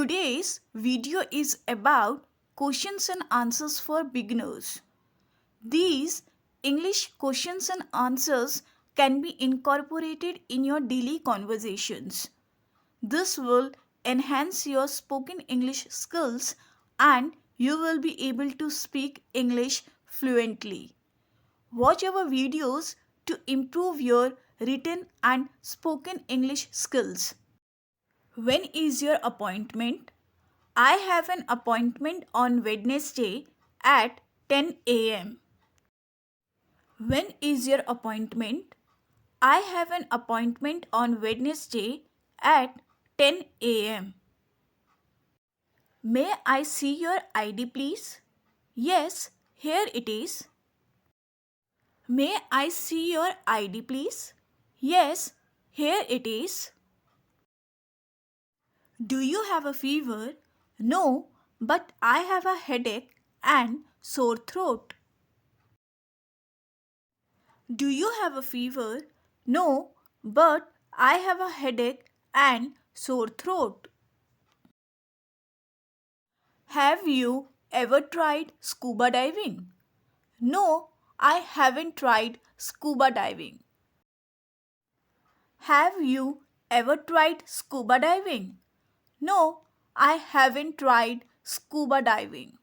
Today's video is about questions and answers for beginners. These English questions and answers can be incorporated in your daily conversations. This will enhance your spoken English skills and you will be able to speak English fluently. Watch our videos to improve your written and spoken English skills. When is your appointment? I have an appointment on Wednesday at 10 a.m. When is your appointment? I have an appointment on Wednesday at 10 a.m. May I see your ID, please? Yes, here it is. May I see your ID, please? Yes, here it is. Do you have a fever? No, but I have a headache and sore throat. Do you have a fever? No, but I have a headache and sore throat. Have you ever tried scuba diving? No, I haven't tried scuba diving. Have you ever tried scuba diving? No, I haven't tried scuba diving.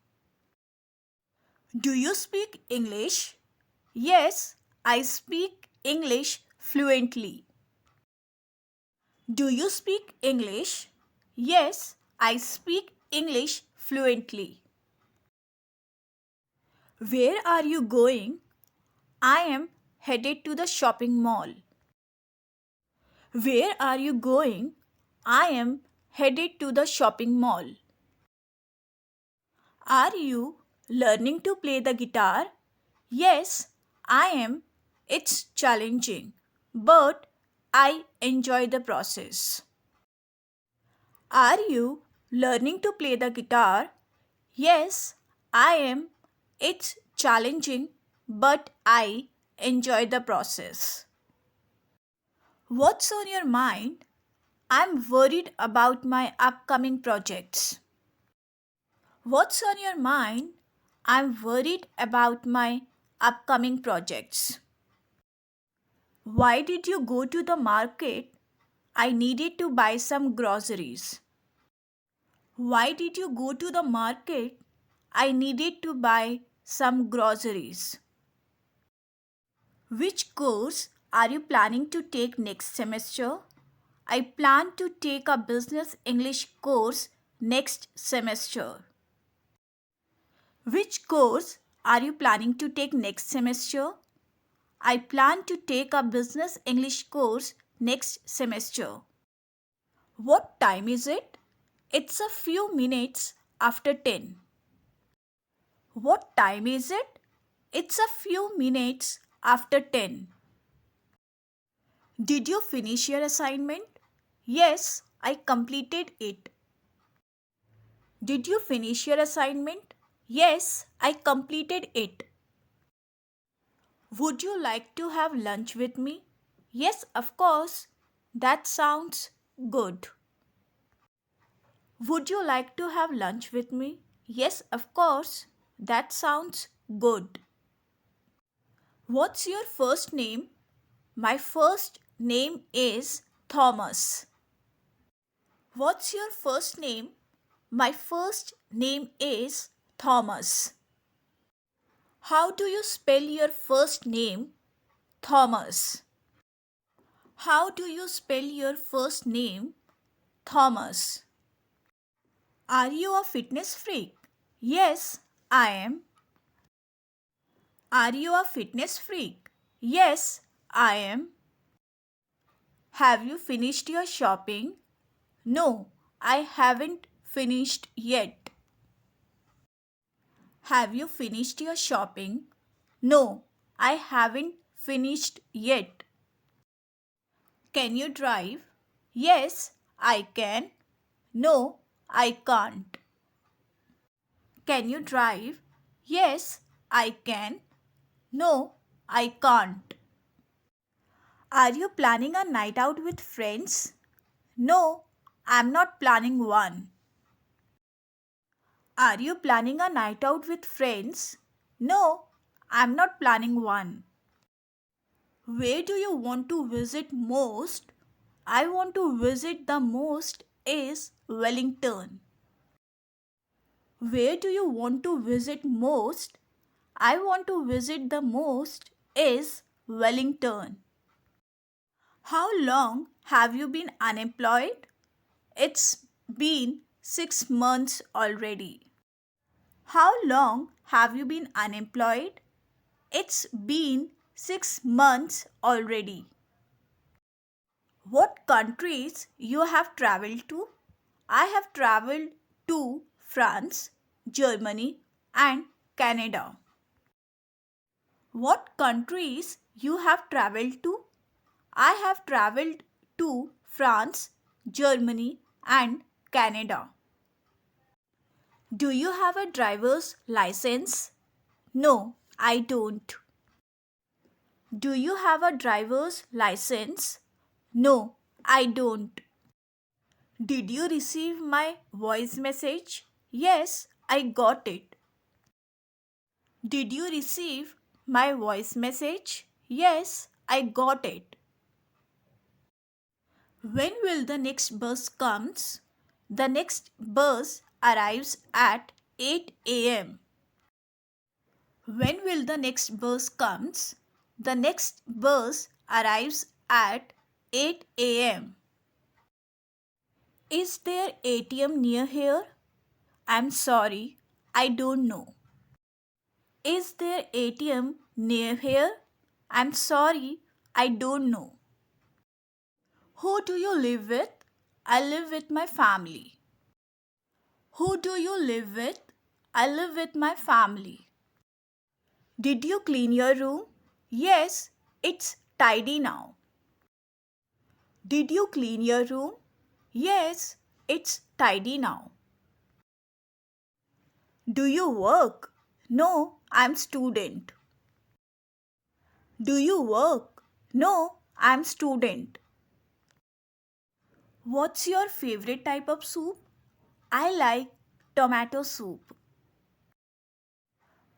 Do you speak English? Yes, I speak English fluently. Do you speak English? Yes, I speak English fluently. Where are you going? I am headed to the shopping mall. Where are you going? I am headed to the shopping mall. Are you learning to play the guitar? Yes, I am. It's challenging, but I enjoy the process. Are you learning to play the guitar? Yes, I am. It's challenging, but I enjoy the process. What's on your mind? I'm worried about my upcoming projects. What's on your mind? I'm worried about my upcoming projects. Why did you go to the market? I needed to buy some groceries. Why did you go to the market? I needed to buy some groceries. Which course are you planning to take next semester? I plan to take a business English course next semester. Which course are you planning to take next semester? I plan to take a business English course next semester. What time is it? It's a few minutes after 10. What time is it? It's a few minutes after 10. Did you finish your assignment? Yes, I completed it. Did you finish your assignment? Yes, I completed it. Would you like to have lunch with me? Yes, of course. That sounds good. Would you like to have lunch with me? Yes, of course. That sounds good. What's your first name? My first name is Thomas. What's your first name? My first name is Thomas. How do you spell your first name? Thomas. How do you spell your first name? Thomas. Are you a fitness freak? Yes, I am. Are you a fitness freak? Yes, I am. Have you finished your shopping? No, I haven't finished yet. Have you finished your shopping? No, I haven't finished yet. Can you drive? Yes, I can. No, I can't. Can you drive? Yes, I can. No, I can't. Are you planning a night out with friends? No, I'm not planning one. Are you planning a night out with friends? No, I'm not planning one. Where do you want to visit most? I want to visit the most is Wellington. Where do you want to visit most? I want to visit the most is Wellington. How long have you been unemployed? It's been 6 months already. How long have you been unemployed? It's been 6 months already. What countries you have traveled to? I have traveled to France, Germany and Canada. What countries you have traveled to? I have traveled to France, Germany and Canada. Do you have a driver's license? No, I don't. Do you have a driver's license? No, I don't. Did you receive my voice message? Yes, I got it. Did you receive my voice message? Yes, I got it. When will the next bus comes? The next bus arrives at 8 a.m. When will the next bus comes? The next bus arrives at 8 a.m. Is there ATM near here? I'm sorry, I don't know. Is there ATM near here? I'm sorry, I don't know. Who do you live with? I live with my family. Who do you live with? I live with my family. Did you clean your room? Yes, it's tidy now. Did you clean your room? Yes, it's tidy now. Do you work? No, I'm student. Do you work? No, I'm student. What's your favorite type of soup? I like tomato soup.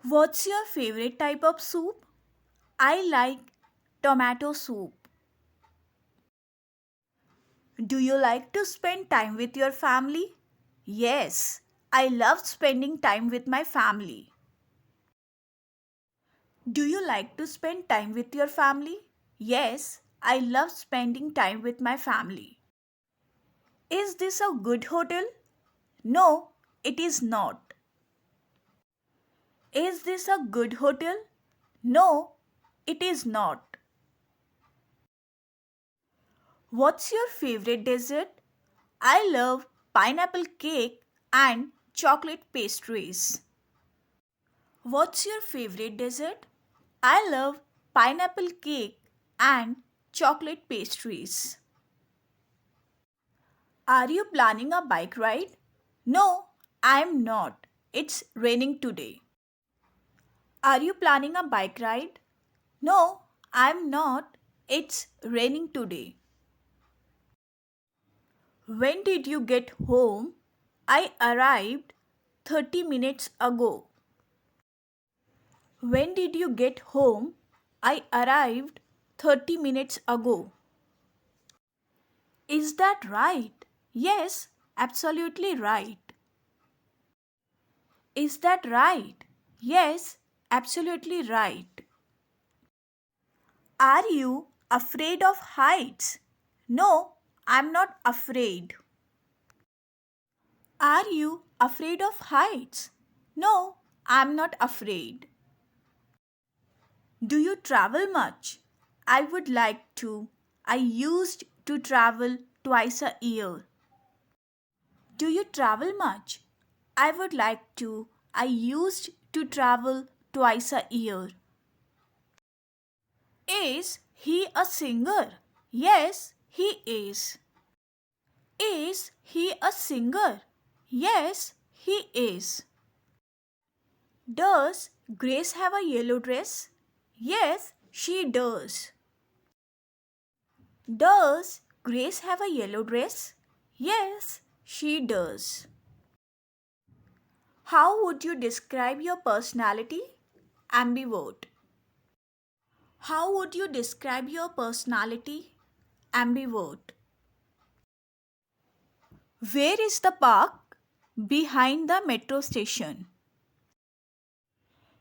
What's your favorite type of soup? I like tomato soup. Do you like to spend time with your family? Yes, I love spending time with my family. Do you like to spend time with your family? Yes, I love spending time with my family. Is this a good hotel? No, it is not. Is this a good hotel? No, it is not. What's your favorite dessert? I love pineapple cake and chocolate pastries. What's your favorite dessert? I love pineapple cake and chocolate pastries. Are you planning a bike ride? No, I'm not. It's raining today. Are you planning a bike ride? No, I'm not. It's raining today. When did you get home? I arrived 30 minutes ago. When did you get home? I arrived 30 minutes ago. Is that right? Yes, absolutely right. Is that right? Yes, absolutely right. Are you afraid of heights? No, I'm not afraid. Are you afraid of heights? No, I'm not afraid. Do you travel much? I would like to. I used to travel twice a year. Do you travel much? I would like to. I used to travel twice a year. Is he a singer? Yes, he is. Is he a singer? Yes, he is. Does Grace have a yellow dress? Yes, she does. Does Grace have a yellow dress? Yes, she does. How would you describe your personality? Ambivert. How would you describe your personality? Ambivert. Where is the park? Behind the metro station.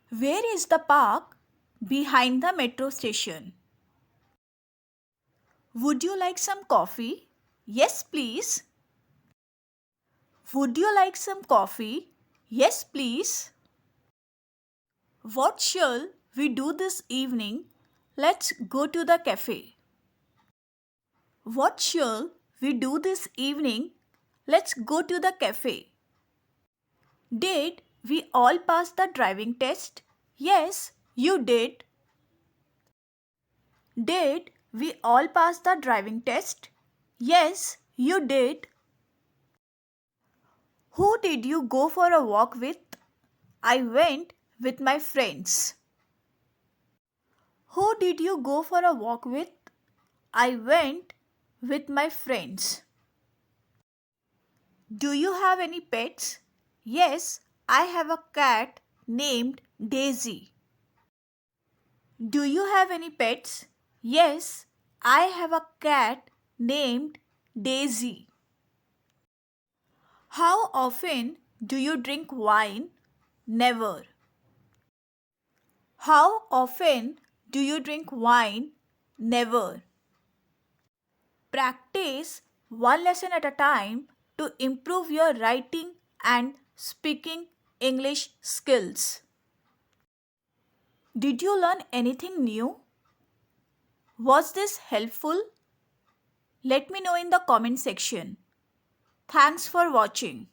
Where is the park? Behind the metro station. Would you like some coffee? Yes, please. Would you like some coffee? Yes, please. What shall we do this evening? Let's go to the cafe. What shall we do this evening? Let's go to the cafe. Did we all pass the driving test? Yes, you did. Did we all pass the driving test? Yes, you did. Who did you go for a walk with? I went with my friends. Who did you go for a walk with? I went with my friends. Do you have any pets? Yes, I have a cat named Daisy. Do you have any pets? Yes, I have a cat named Daisy. How often do you drink wine? Never. How often do you drink wine? Never. Practice one lesson at a time to improve your writing and speaking English skills. Did you learn anything new? Was this helpful? Let me know in the comment section. Thanks for watching.